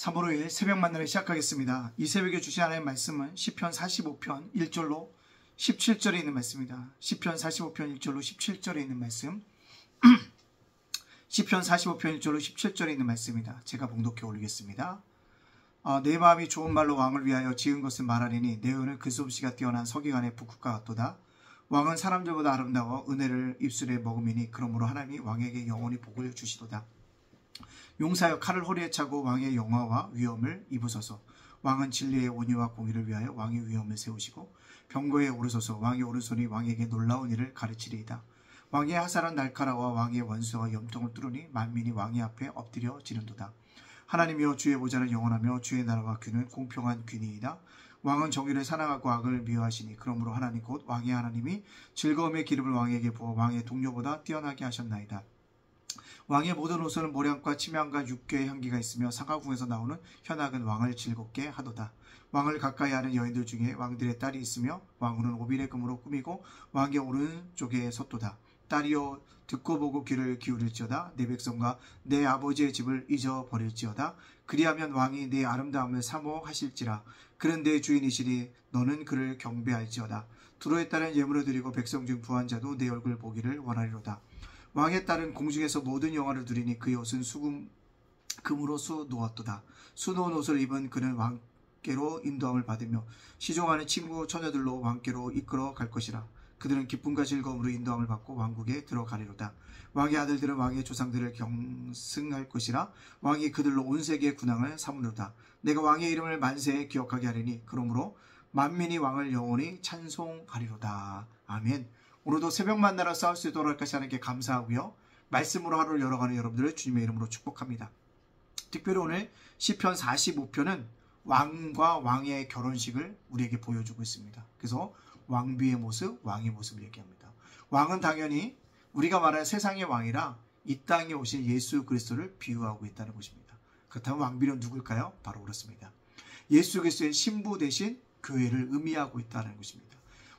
3월 5일 새벽 만나를 시작하겠습니다. 이 새벽에 주신 하나님의 말씀은 시편 45편 1절로 17절에 있는 말씀입니다. 시편 45편 1절로 17절에 있는 말씀. 시편 45편 1절로 17절에 있는 말씀입니다. 제가 봉독해 올리겠습니다. 내 마음이 좋은 말로 왕을 위하여 지은 것을 말하리니 내 은은 그 솜씨가 뛰어난 서기관의 북극과 같도다. 왕은 사람들보다 아름다워 은혜를 입술에 머금이니 그러므로 하나님이 왕에게 영원히 복을 주시도다. 용사여 칼을 허리에 차고 왕의 영화와 위엄을 입으소서. 왕은 진리의 온유와 공의를 위하여 왕의 위엄을 세우시고 병거에 오르소서. 왕의 오른손이 왕에게 놀라운 일을 가르치리이다. 왕의 하살한 날카로와 왕의 원수와 염통을 뚫으니 만민이 왕의 앞에 엎드려 지른도다. 하나님이여 주의 보좌는 영원하며 주의 나라와 귀는 공평한 귀니이다. 왕은 정의를 사랑하고 악을 미워하시니 그러므로 하나님 곧 왕의 하나님이 즐거움의 기름을 왕에게 부어 왕의 동료보다 뛰어나게 하셨나이다. 왕의 모든 옷은 모량과 침향과 육교의 향기가 있으며 상하궁에서 나오는 현악은 왕을 즐겁게 하도다. 왕을 가까이 하는 여인들 중에 왕들의 딸이 있으며 왕후는 오빌의 금으로 꾸미고 왕의 오른쪽에 섰도다. 딸이여 듣고 보고 귀를 기울일지어다. 내 백성과 내 아버지의 집을 잊어버릴지어다. 그리하면 왕이 내 아름다움을 사모하실지라. 그는 내 주인이시니 너는 그를 경배할지어다. 두로의 딸은 예물을 드리고 백성 중 부한 자도 내 얼굴 보기를 원하리로다. 왕의 딸은 공중에서 모든 영화를 누리니 그의 옷은 금으로 수놓았도다. 수놓은 옷을 입은 그는 왕께로 인도함을 받으며 시종하는 친구 처녀들로 왕께로 이끌어 갈 것이라. 그들은 기쁨과 즐거움으로 인도함을 받고 왕국에 들어가리로다. 왕의 아들들은 왕의 조상들을 경승할 것이라. 왕이 그들로 온 세계의 군왕을 삼으리로다. 내가 왕의 이름을 만세에 기억하게 하리니 그러므로 만민이 왕을 영원히 찬송하리로다. 아멘. 오늘도 새벽 만나러 싸울 수 있도록 할것이 하나님께 감사하고요. 말씀으로 하루를 열어가는 여러분들을 주님의 이름으로 축복합니다. 특별히 오늘 시편 45편은 왕과 왕의 결혼식을 우리에게 보여주고 있습니다. 그래서 왕비의 모습, 왕의 모습을 얘기합니다. 왕은 당연히 우리가 말하는 세상의 왕이라 이 땅에 오신 예수 그리스도를 비유하고 있다는 것입니다. 그렇다면 왕비는 누굴까요? 바로 그렇습니다. 예수 그리스도의 신부 대신 교회를 의미하고 있다는 것입니다.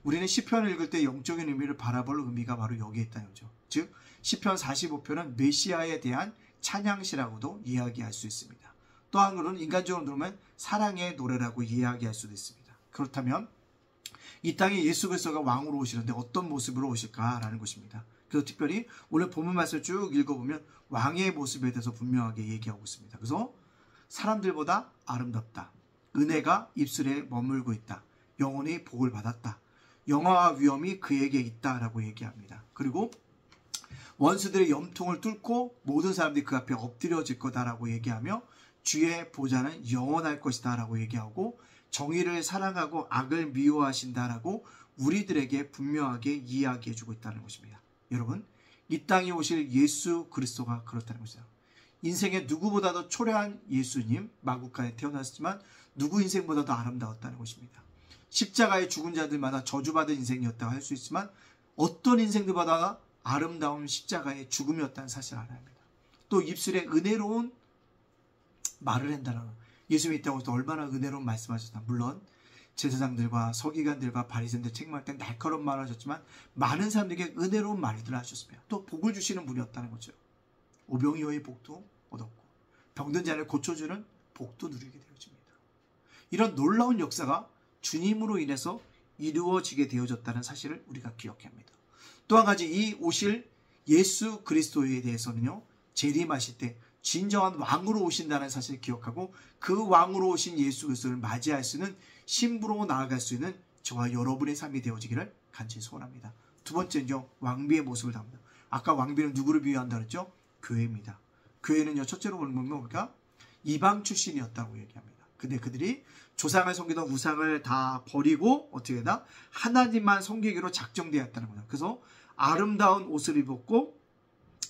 우리는 시편을 읽을 때 영적인 의미를 바라볼 의미가 바로 여기에 있다는 거죠. 즉 시편 45편은 메시아에 대한 찬양시라고도 이야기할 수 있습니다. 또 한글로는 인간적으로 들으면 사랑의 노래라고 이야기할 수도 있습니다. 그렇다면 이 땅에 예수 그리스도가 왕으로 오시는데 어떤 모습으로 오실까라는 것입니다. 그래서 특별히 오늘 본문 말씀을 쭉 읽어보면 왕의 모습에 대해서 분명하게 얘기하고 있습니다. 그래서 사람들보다 아름답다. 은혜가 입술에 머물고 있다. 영원히 복을 받았다. 영화와 위엄이 그에게 있다라고 얘기합니다. 그리고 원수들의 염통을 뚫고 모든 사람들이 그 앞에 엎드려질 거다라고 얘기하며 주의 보좌는 영원할 것이다 라고 얘기하고 정의를 사랑하고 악을 미워하신다라고 우리들에게 분명하게 이야기해주고 있다는 것입니다. 여러분, 이 땅에 오실 예수 그리스도가 그렇다는 것이다. 인생의 누구보다도 초라한 예수님, 마구간에 태어났지만 누구 인생보다도 아름다웠다는 것입니다. 십자가의 죽은 자들마다 저주받은 인생이었다고 할 수 있지만 어떤 인생들보다 아름다운 십자가의 죽음이었다는 사실을 알아야 합니다. 또 입술에 은혜로운 말을 한다는 것. 예수님이 이 땅에 오실 때 얼마나 은혜로운 말씀하셨다. 물론 제사장들과 서기관들과 바리새인들 책망할 때 날카로운 말을 하셨지만 많은 사람들에게 은혜로운 말들을 하셨습니다. 또 복을 주시는 분이었다는 거죠. 오병이어의 복도 얻었고 병든 자를 고쳐주는 복도 누리게 되어집니다. 이런 놀라운 역사가 주님으로 인해서 이루어지게 되어졌다는 사실을 우리가 기억해야 합니다. 또 한 가지 이 오실 예수 그리스도에 대해서는요. 재림하실 때 진정한 왕으로 오신다는 사실을 기억하고 그 왕으로 오신 예수 그리스도를 맞이할 수 있는 신부로 나아갈 수 있는 저와 여러분의 삶이 되어지기를 간절히 소원합니다. 두 번째는요. 왕비의 모습을 담는다. 아까 왕비는 누구를 비유한다 그랬죠? 교회입니다. 교회는요. 첫째로 보면 뭡니까? 이방 출신이었다고 얘기합니다. 근데 그들이 조상을 섬기던 우상을 다 버리고 어떻게 되나? 하나님만 섬기기로 작정되었다는 거예요. 그래서 아름다운 옷을 입었고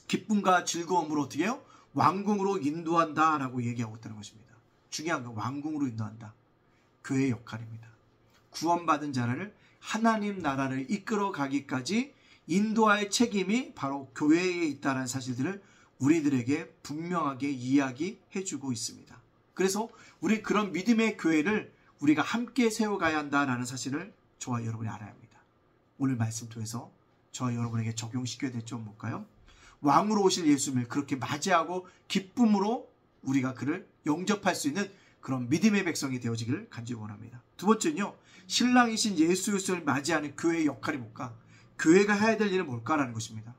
기쁨과 즐거움으로 어떻게 해요? 왕궁으로 인도한다라고 얘기하고 있다는 것입니다. 중요한 건 왕궁으로 인도한다. 교회의 역할입니다. 구원받은 자를 하나님 나라를 이끌어 가기까지 인도할 책임이 바로 교회에 있다는 사실들을 우리들에게 분명하게 이야기해주고 있습니다. 그래서 우리 그런 믿음의 교회를 우리가 함께 세워가야 한다는 사실을 저와 여러분이 알아야 합니다. 오늘 말씀 통해서 저와 여러분에게 적용시켜야 될 점 뭘까요? 왕으로 오실 예수님을 그렇게 맞이하고 기쁨으로 우리가 그를 영접할 수 있는 그런 믿음의 백성이 되어지기를 간절히 원합니다. 두 번째는요, 신랑이신 예수 그리스도를 맞이하는 교회의 역할이 뭘까? 교회가 해야 될 일은 뭘까라는 것입니다.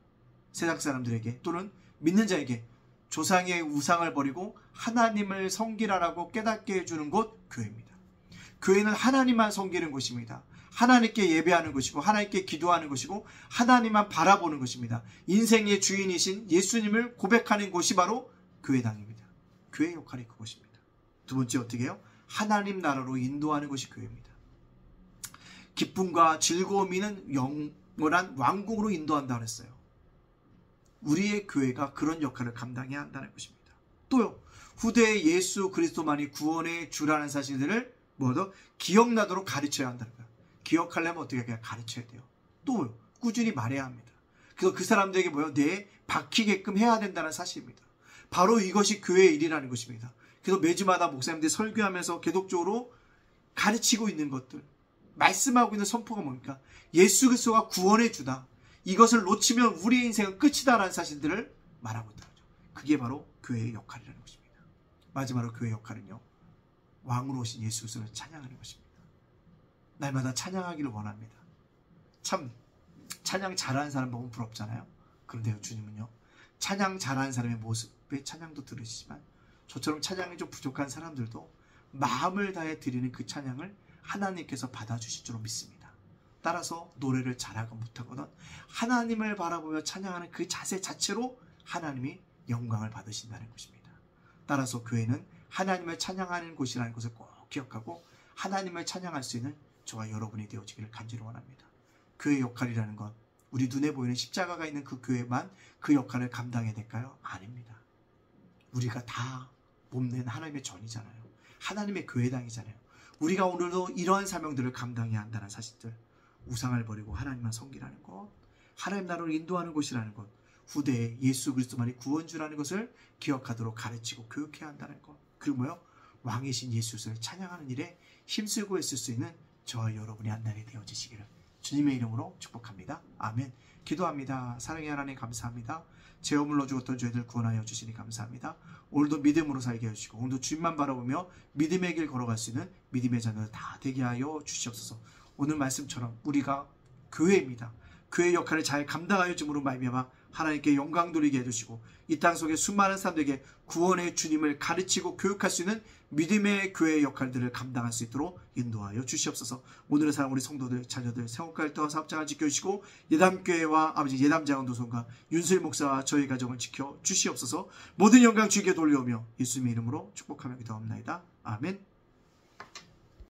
세상 사람들에게 또는 믿는 자에게 조상의 우상을 버리고 하나님을 섬기라라고 깨닫게 해주는 곳, 교회입니다. 교회는 하나님만 섬기는 곳입니다. 하나님께 예배하는 것이고 하나님께 기도하는 것이고 하나님만 바라보는 것입니다. 인생의 주인이신 예수님을 고백하는 곳이 바로 교회당입니다. 교회의 역할이 그것입니다. 두 번째 어떻게 해요? 하나님 나라로 인도하는 것이 교회입니다. 기쁨과 즐거움이는 영원한 왕국으로 인도한다 그랬어요. 우리의 교회가 그런 역할을 감당해야 한다는 것입니다. 또요, 후대의 예수 그리스도만이 구원의 주라는 사실들을 기억나도록 가르쳐야 한다는 거예요. 기억하려면 어떻게 해야? 가르쳐야 돼요. 또요, 꾸준히 말해야 합니다. 그래서 그 사람들에게 뇌에 박히게끔 해야 된다는 사실입니다. 바로 이것이 교회의 일이라는 것입니다. 그래서 매주마다 목사님들이 설교하면서 계속적으로 가르치고 있는 것들, 말씀하고 있는 선포가 뭡니까? 예수 그리스도가 구원의 주다. 이것을 놓치면 우리의 인생은 끝이다라는 사실들을 말하고 있다는 거죠. 그게 바로 교회의 역할이라는 것입니다. 마지막으로 교회의 역할은요, 왕으로 오신 예수 그리스도를 찬양하는 것입니다. 날마다 찬양하기를 원합니다. 참 찬양 잘하는 사람 보면 부럽잖아요. 그런데요, 주님은요, 찬양 잘하는 사람의 모습의 찬양도 들으시지만 저처럼 찬양이 좀 부족한 사람들도 마음을 다해 드리는 그 찬양을 하나님께서 받아주실 줄로 믿습니다. 따라서 노래를 잘하건 못하거든 하나님을 바라보며 찬양하는 그 자세 자체로 하나님이 영광을 받으신다는 것입니다. 따라서 교회는 하나님을 찬양하는 곳이라는 것을 꼭 기억하고 하나님을 찬양할 수 있는 저와 여러분이 되어지기를 간절히 원합니다. 교회의 역할이라는 건 우리 눈에 보이는 십자가가 있는 그 교회만 그 역할을 감당해야 될까요? 아닙니다. 우리가 다 몸낸 하나님의 전이잖아요. 하나님의 교회당이잖아요. 우리가 오늘도 이러한 사명들을 감당해야 한다는 사실들, 우상을 버리고 하나님만 섬기라는 것, 하나님 나라로 인도하는 곳이라는 것, 후대에 예수 그리스도만이 구원주라는 것을 기억하도록 가르치고 교육해야 한다는 것, 그리고 뭐요? 왕이신 예수를 찬양하는 일에 힘쓰고 있을 수 있는 저와 여러분이 한 날이 되어지시기를 주님의 이름으로 축복합니다. 아멘. 기도합니다. 사랑의 하나님 감사합니다. 죄 허물로 죽었던 저희들 구원하여 주시니 감사합니다. 오늘도 믿음으로 살게 해주시고 오늘도 주님만 바라보며 믿음의 길 걸어갈 수 있는 믿음의 자녀들 다 되게 하여 주시옵소서. 오늘 말씀처럼 우리가 교회입니다. 교회의 역할을 잘 감당하여 줌으로 말미암아 하나님께 영광 돌리게 해주시고 이 땅 속에 수많은 사람들에게 구원의 주님을 가르치고 교육할 수 있는 믿음의 교회의 역할들을 감당할 수 있도록 인도하여 주시옵소서. 오늘의 사랑 우리 성도들, 자녀들, 세원가일터와 사업장을 지켜주시고 예담교회와 아버지 예담장은 노선과 윤수일 목사와 저희 가정을 지켜 주시옵소서. 모든 영광 주께 돌려오며 예수님의 이름으로 축복하며 기도합나이다. 아멘.